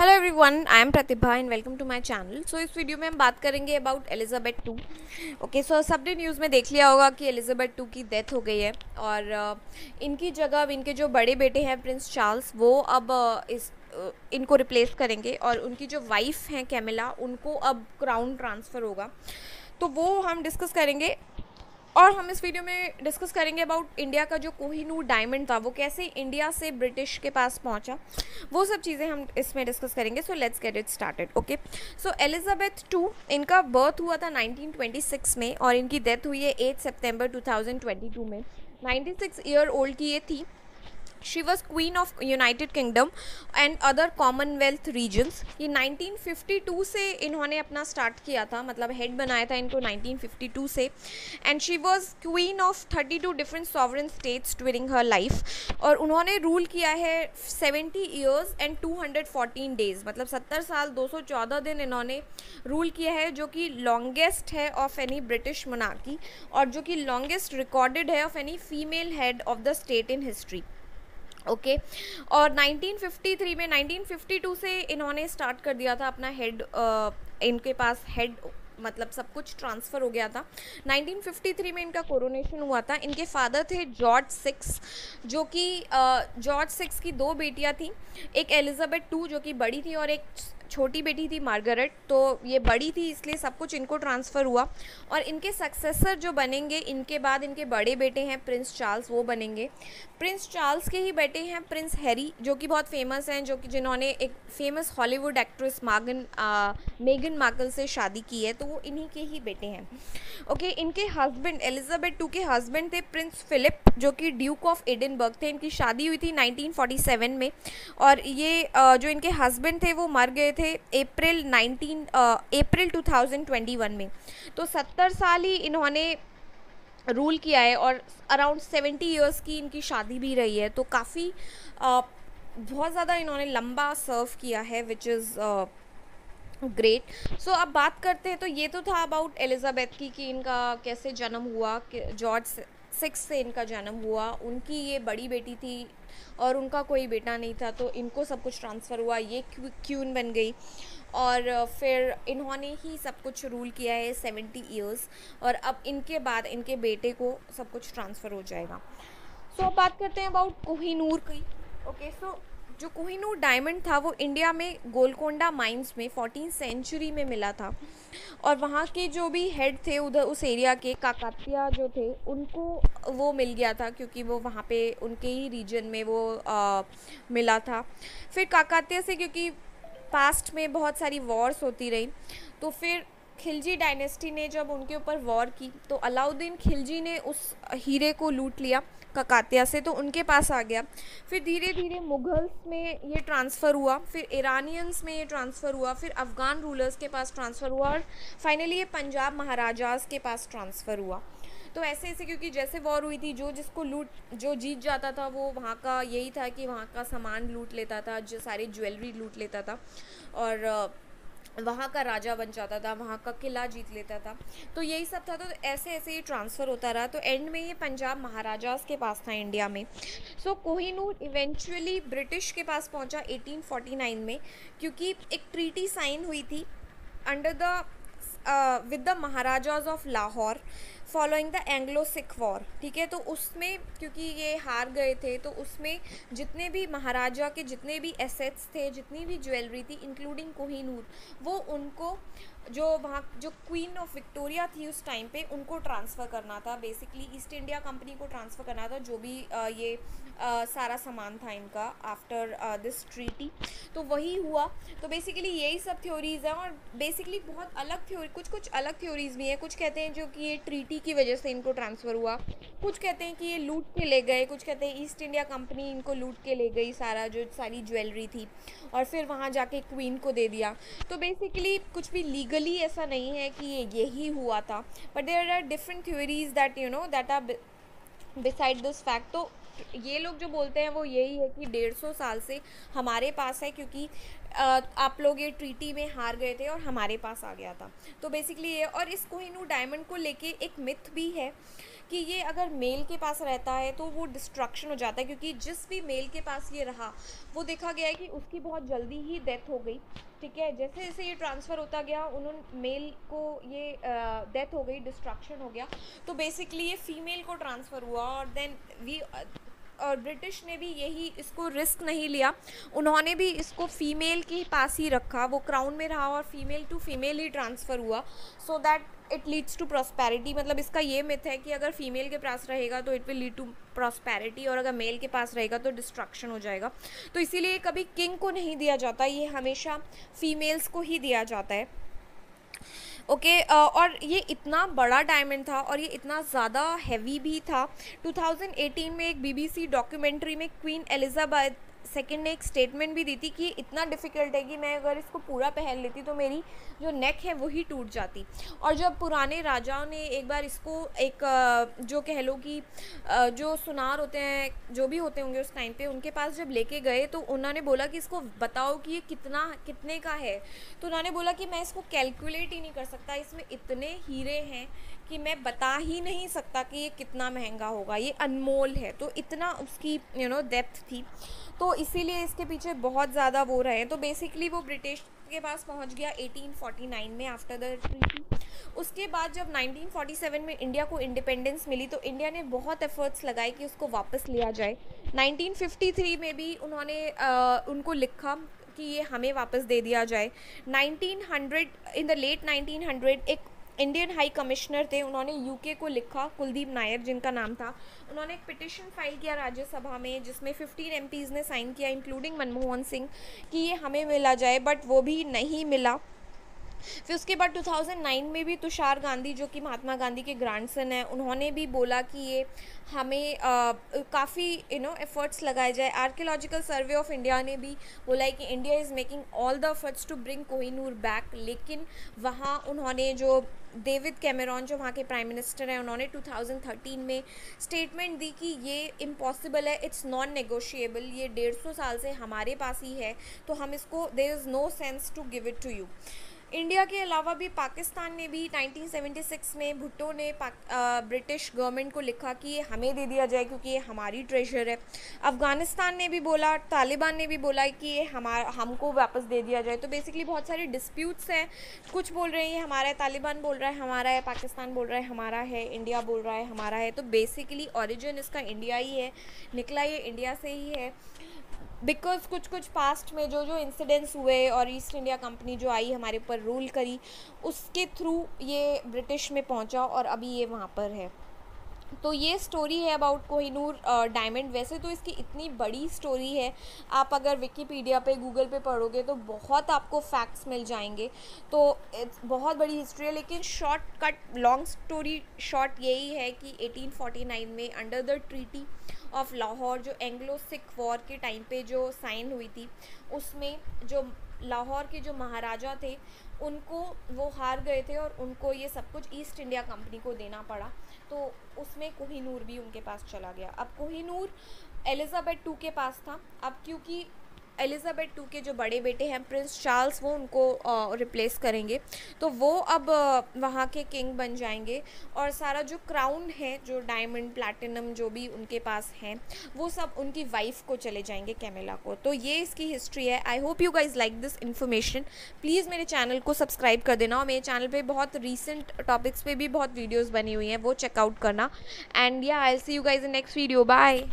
Hello everyone, I am Pratibha and welcome to my channel. So इस video में हम बात करेंगे about Elizabeth two. Okay, so सबने न्यूज़ में देख लिया होगा कि एलिजाबेथ टू की डेथ हो गई है और इनकी जगह अब इनके जो बड़े बेटे हैं प्रिंस चार्ल्स, वो अब इनको रिप्लेस करेंगे और उनकी जो वाइफ हैं कैमिला, उनको अब क्राउन ट्रांसफ़र होगा। तो वो हम डिस्कस करेंगे और हम इस वीडियो में डिस्कस करेंगे अबाउट इंडिया का जो कोहिनूर डायमंड था वो कैसे इंडिया से ब्रिटिश के पास पहुंचा। वो सब चीज़ें हम इसमें डिस्कस करेंगे। So let's get it started. Okay, so Elizabeth two, इनका बर्थ हुआ था 1926 में और इनकी डेथ हुई है 8 सितंबर 2022 में। 96 ईयर ओल्ड की ये थी। She was queen of United Kingdom and other Commonwealth regions. ये 1952 से इन्होंने अपना स्टार्ट किया था, मतलब हेड बनाया था इनको 1952 से। And she was queen of 32 different sovereign states during her life. और उन्होंने रूल किया है 70 ईयर्स एंड 214 डेज, मतलब 70 साल 214 दिन इन्होंने रूल किया है, जो कि लॉन्गेस्ट है ऑफ एनी ब्रिटिश मोनार्की और जो कि लॉन्गेस्ट रिकॉर्डेड है of any female head of the state in history. Okay, और 1953 में 1952 से इन्होंने स्टार्ट कर दिया था अपना हेड, इनके पास हेड मतलब सब कुछ ट्रांसफ़र हो गया था। 1953 में इनका कोरोनेशन हुआ था। इनके फादर थे जॉर्ज सिक्स, जो कि जॉर्ज सिक्स की दो बेटियां थी, एक एलिजाबेथ टू जो कि बड़ी थी और एक छोटी बेटी थी मार्गरेट। तो ये बड़ी थी इसलिए सब कुछ इनको ट्रांसफ़र हुआ। और इनके सक्सेसर जो बनेंगे इनके बाद, इनके बड़े बेटे हैं प्रिंस चार्ल्स, वो बनेंगे। प्रिंस चार्ल्स के ही बेटे हैं प्रिंस हैरी, जो कि बहुत फेमस हैं, जो कि जिन्होंने एक फेमस हॉलीवुड एक्ट्रेस मेगन मार्कल से शादी की है, तो वो इन्हीं के ही बेटे हैं। ओके, इनके हस्बैंड, एलिजाबेथ टू के हस्बैंड थे प्रिंस फिलिप, जो कि ड्यूक ऑफ एडिनबर्ग थे। इनकी शादी हुई थी 1947 में और ये जो इनके हस्बैंड थे वो मर गए थे अप्रैल 2021 में। तो 70 साल ही इन्होंने रूल किया है और अराउंड 70 ईयर्स की इनकी शादी भी रही है। तो काफ़ी बहुत ज़्यादा इन्होंने लंबा सर्व किया है, विच इज़ ग्रेट। सो अब बात करते हैं, तो ये तो था अबाउट एलिजाबेथ की कि इनका कैसे जन्म हुआ, कि जॉर्ज सिक्स से इनका जन्म हुआ। उनकी ये बड़ी बेटी थी और उनका कोई बेटा नहीं था, तो इनको सब कुछ ट्रांसफ़र हुआ, ये क्वीन बन गई और फिर इन्होंने ही सब कुछ रूल किया है 70 ईयर्स। और अब इनके बाद इनके बेटे को सब कुछ ट्रांसफ़र हो जाएगा। सो अब बात करते हैं अबाउट कोहिनूर की। ओके, सो जो कोहिनूर डायमंड था वो इंडिया में गोलकोंडा माइंस में 14th सेंचुरी में मिला था। और वहाँ के जो भी हेड थे उधर उस एरिया के, काकातिया जो थे, उनको वो मिल गया था क्योंकि वो वहाँ पे उनके ही रीजन में वो मिला था। फिर काकातिया से, क्योंकि पास्ट में बहुत सारी वॉर्स होती रही, तो फिर खिलजी डायनेस्टी ने जब उनके ऊपर वॉर की तो अलाउद्दीन खिलजी ने उस हीरे को लूट लिया ककातिया से, तो उनके पास आ गया। फिर धीरे धीरे मुगल्स में ये ट्रांसफ़र हुआ, फिर ईरानियंस में ये ट्रांसफ़र हुआ, फिर अफ़गान रूलर्स के पास ट्रांसफ़र हुआ और फाइनली ये पंजाब महाराजास के पास ट्रांसफ़र हुआ। तो ऐसे ऐसे, क्योंकि जैसे वॉर हुई थी, जो जीत जाता था वो वहाँ का यही था कि वहाँ का सामान लूट लेता था, जो सारी ज्वेलरी लूट लेता था और वहाँ का राजा बन जाता था, वहाँ का किला जीत लेता था। तो यही सब था। तो ऐसे ऐसे ये ट्रांसफ़र होता रहा, तो एंड में ये पंजाब महाराजास के पास था इंडिया में। सो कोहिनूर इवेंचुअली ब्रिटिश के पास पहुँचा 1849 में, क्योंकि एक ट्रीटी साइन हुई थी under the with the maharajas of Lahore following the Anglo Sikh war. ठीक है, तो उसमें क्योंकि ये हार गए थे, तो उसमें जितने भी महाराजा के जितने भी एसेट्स थे, जितनी भी ज्वेलरी थी इंक्लूडिंग कोहिनूर, वो उनको जो वहाँ जो क्वीन ऑफ विक्टोरिया थी उस टाइम पे, उनको ट्रांसफ़र करना था। बेसिकली ईस्ट इंडिया कंपनी को ट्रांसफ़र करना था, जो भी ये सारा सामान था इनका आफ्टर दिस ट्रीटी। तो वही हुआ। तो बेसिकली यही सब थ्योरीज़ हैं और बेसिकली बहुत अलग थ्योरी, कुछ अलग थ्योरीज़ भी हैं। कुछ कहते हैं जो कि ये ट्रीटी की वजह से इनको ट्रांसफ़र हुआ, कुछ कहते हैं कि ये लूट के ले गए, कुछ कहते हैं ईस्ट इंडिया कंपनी इनको लूट के ले गई सारी ज्वेलरी थी और फिर वहाँ जाके क्वीन को दे दिया। तो बेसिकली कुछ भी लीगली ऐसा नहीं है कि यही हुआ था, but there are different theories that that are beside this fact. तो ये लोग जो बोलते हैं वो यही है कि 150 साल से हमारे पास है, क्योंकि आप लोग ये ट्रीटी में हार गए थे और हमारे पास आ गया था। तो बेसिकली ये, और इस कोहिनूर डायमंड को लेके एक मिथ भी है कि ये अगर मेल के पास रहता है तो वो डिस्ट्रक्शन हो जाता है, क्योंकि जिस भी मेल के पास ये रहा वो देखा गया है कि उसकी बहुत जल्दी ही डेथ हो गई। ठीक है, जैसे जैसे ये ट्रांसफ़र होता गया उन्होंने मेल को ये डेथ हो गई, डिस्ट्रक्शन हो गया, तो बेसिकली ये फीमेल को ट्रांसफ़र हुआ। और देन वी और ब्रिटिश ने भी यही इसको रिस्क नहीं लिया, उन्होंने भी इसको फ़ीमेल के पास ही रखा, वो क्राउन में रहा और फीमेल टू फीमेल ही ट्रांसफ़र हुआ, so that it leads to prosperity. मतलब इसका ये मिथ है कि अगर फीमेल के पास रहेगा तो it will lead to prosperity, और अगर मेल के पास रहेगा तो डिस्ट्रक्शन हो जाएगा। तो इसीलिए कभी किंग को नहीं दिया जाता, ये हमेशा फीमेल्स को ही दिया जाता है। ओके, और ये इतना बड़ा डायमंड था और ये इतना ज़्यादा हैवी भी था। 2018 में एक बीबीसी डॉक्यूमेंट्री में क्वीन एलिजाबेथ सेकंड ने एक स्टेटमेंट भी दी थी कि ये इतना डिफ़िकल्ट है कि मैं अगर इसको पूरा पहन लेती तो मेरी जो नेक है वही टूट जाती। और जब पुराने राजाओं ने एक बार इसको एक जो कह लो कि जो सुनार होते हैं जो भी होते होंगे उस टाइम पे, उनके पास जब लेके गए तो उन्होंने बोला कि इसको बताओ कि ये कितने का है। तो उन्होंने बोला कि मैं इसको कैलकुलेट ही नहीं कर सकता, इसमें इतने हीरे हैं कि मैं बता ही नहीं सकता कि ये कितना महंगा होगा, ये अनमोल है। तो इतना उसकी डेप्थ थी, तो इसीलिए इसके पीछे बहुत ज़्यादा वो रहे। तो बेसिकली वो ब्रिटिश के पास पहुंच गया 1849 में आफ्टर द ट्रीटी। उसके बाद जब 1947 में इंडिया को इंडिपेंडेंस मिली तो इंडिया ने बहुत एफर्ट्स लगाए कि उसको वापस लिया जाए। 1953 में भी उन्होंने उनको लिखा कि ये हमें वापस दे दिया जाए। 1900 इन द लेट 1900 एक इंडियन हाई कमिश्नर थे, उन्होंने यूके को लिखा, कुलदीप नायर जिनका नाम था, उन्होंने एक पिटिशन फाइल किया राज्यसभा में जिसमें 15 एमपीज़ ने साइन किया इंक्लूडिंग मनमोहन सिंह कि ये हमें मिला जाए, बट वो भी नहीं मिला। फिर उसके बाद 2009 में भी तुषार गांधी जो कि महात्मा गांधी के ग्रैंडसन हैं, उन्होंने भी बोला कि ये हमें काफ़ी एफर्ट्स लगाए जाए। आर्कियोलॉजिकल सर्वे ऑफ इंडिया ने भी बोला है कि India is making all the efforts to bring Kohinoor back, लेकिन वहाँ उन्होंने जो डेविड कैमरॉन जो वहाँ के प्राइम मिनिस्टर हैं, उन्होंने 2013 में स्टेटमेंट दी कि ये इम्पॉसिबल है, इट्स नॉन नेगोशिएबल, ये 150 साल से हमारे पास ही है, तो हम इसको there is no sense to give it to you. India के अलावा भी पाकिस्तान ने भी 1976 में भुट्टो ने ब्रिटिश गवर्नमेंट को लिखा कि ये हमें दे दिया जाए क्योंकि ये हमारी ट्रेजर है। अफ़गानिस्तान ने भी बोला, तालिबान ने भी बोला कि ये हमको वापस दे दिया जाए। तो बेसिकली बहुत सारे डिस्प्यूट्स हैं, कुछ बोल रहे हैं ये हमारा है, तालिबान बोल रहा है हमारा है, पाकिस्तान बोल रहा है हमारा है, इंडिया बोल रहा है हमारा है। तो बेसिकली ओरिजिन इसका इंडिया ही है, निकला ये इंडिया से ही है। बिकॉज कुछ पास्ट में जो इंसिडेंट्स हुए और ईस्ट इंडिया कंपनी जो आई हमारे ऊपर रूल करी, उसके थ्रू ये ब्रिटिश में पहुंचा और अभी ये वहाँ पर है। तो ये स्टोरी है अबाउट कोहिनूर डायमंड। वैसे तो इसकी इतनी बड़ी स्टोरी है, आप अगर विकीपीडिया पे गूगल पे पढ़ोगे तो बहुत आपको फैक्ट्स मिल जाएंगे। तो बहुत बड़ी हिस्ट्री है, लेकिन शॉर्टकट लॉन्ग स्टोरी शॉर्ट यही है कि 1849 में under the treaty of Lahore जो एंग्लो सिख वॉर के टाइम पे जो साइन हुई थी, उसमें जो लाहौर के जो महाराजा थे उनको वो हार गए थे और उनको ये सब कुछ ईस्ट इंडिया कंपनी को देना पड़ा। तो उसमें कोहिनूर भी उनके पास चला गया। अब कोहिनूर एलिज़ाबेथ II के पास था। अब क्योंकि एलिज़ाबेथ II के जो बड़े बेटे हैं प्रिंस चार्ल्स, वो उनको रिप्लेस करेंगे, तो वो अब वहाँ के किंग बन जाएंगे। और सारा जो क्राउन है, जो डायमंड प्लैटिनम जो भी उनके पास हैं, वो सब उनकी वाइफ को चले जाएंगे, कैमिला को। तो ये इसकी हिस्ट्री है। I hope you guys like this information. Please मेरे चैनल को सब्सक्राइब कर देना और मेरे चैनल पे बहुत रीसेंट टॉपिक्स पे भी बहुत वीडियोज़ बनी हुई हैं, वो चेकआउट करना। And yeah I will see you guys in next video. Bye.